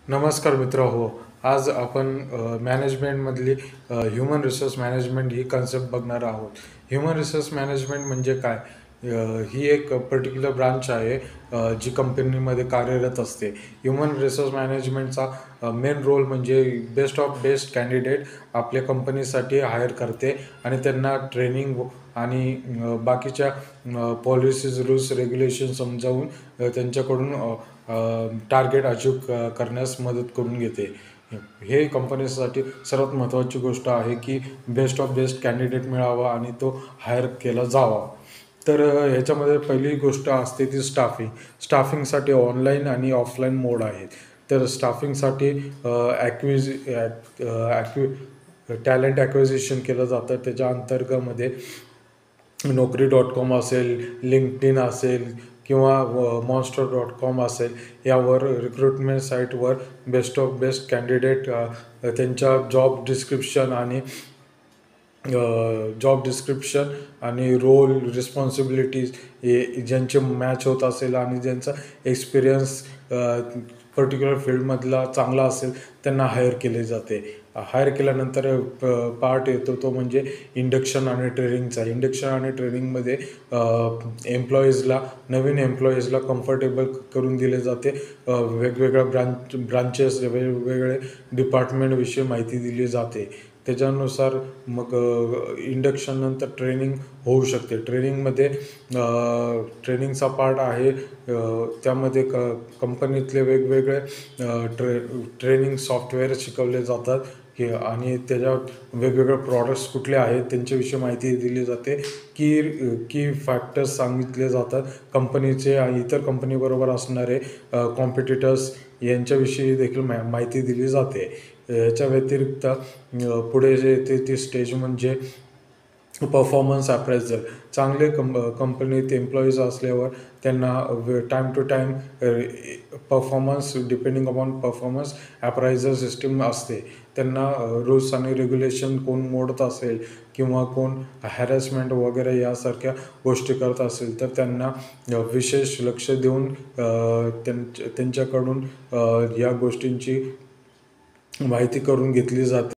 नमस्कार मित्र हो. आज आपण मॅनेजमेंटमधली ह्युमन रिसोर्स मॅनेजमेंट ही कन्सेप्ट बघणार आहोत. ह्युमन रिसोर्स मॅनेजमेंट म्हणजे काय? ही एक पर्टिक्युलर ब्रांच आहे जी कंपनीमध्ये कार्यरत असते. ह्युमन रिसोर्स मॅनेजमेंटचा मेन रोल म्हणजे बेस्ट ऑफ बेस्ट कॅन्डिडेट आपल्या कंपनीसाठी हायर करते आणि त्यांना ट्रेनिंग आणि बाकीच्या पॉलिसीज रूल्स रेग्युलेशन समजावून त्यांच्याकडून टार्गेट अचीव करण्यास मदत करून घेते. हे कंपनीसाठी सर्वात महत्त्वाची गोष्ट आहे की बेस्ट ऑफ बेस्ट कॅन्डिडेट मिळावा आणि तो हायर केला जावा. तर ह्याच्यामध्ये पहिली गोष्ट असते ती स्टाफिंगसाठी ऑनलाईन आणि ऑफलाईन मोड आहेत. तर स्टाफिंगसाठी टॅलेंट ॲक्विजिशन केलं जातं. त्याच्या अंतर्गतमध्ये Naukri.com असेल, लिंक्डइन असेल किंवा Monster.com असेल, यावर रिक्रुटमेंट साईटवर बेस्ट ऑफ बेस्ट कॅन्डिडेट त्यांच्या जॉब डिस्क्रिप्शन आणि रोल रिस्पॉन्सिबिलिटीज ज्यांचे मॅच होत असेल आणि ज्यांचा एक्सपिरियन्स पर्टिक्युलर फील्डमधला चांगला असेल त्यांना हायर केले जाते. हायर केल्यानंतर पार्ट येतो तो म्हणजे इंडक्शन आणि ट्रेनिंगमध्ये नवीन एम्प्लॉईजला कम्फर्टेबल करून दिले जाते. वेगवेगळ्या ब्रांचेस वेगवेगळे डिपार्टमेंटविषयी माहिती दिली जाते. त्याच्यानुसार मग इंडक्शननंतर ट्रेनिंग होऊ शकते. ट्रेनिंगचा पार्ट आहे. त्यामध्ये कंपनीतले वेगवेगळे ट्रेनिंग सॉफ्टवेअर शिकवले जातात की आणि त्याच्यावर वेगवेगळे प्रॉडक्ट्स कुठले आहेत त्यांच्याविषयी माहिती दिली जाते. की फॅक्टर्स सांगितले जातात कंपनीचे आणि इतर कंपनीबरोबर असणारे कॉम्पिटिटर्स यांच्याविषयी देखील माहिती दिली जाते. याच्या व्यतिरिक्त पुढे जे येते ती स्टेज म्हणजे परफॉर्मन्स अप्रायझल. चांगले कंपनीत एम्प्लॉईज असल्यावर त्यांना time to time performance depending upon performance appraisal system असते. त्यांना रूल्स आणि रेग्युलेशन कोण मोडत असेल किंवा कोण हॅरॅसमेंट वगैरे यासारख्या गोष्टी करत असेल तर त्यांना विशेष लक्ष देऊन त्यांच्याकडून या गोष्टींची माहिती करून घेतली जाते.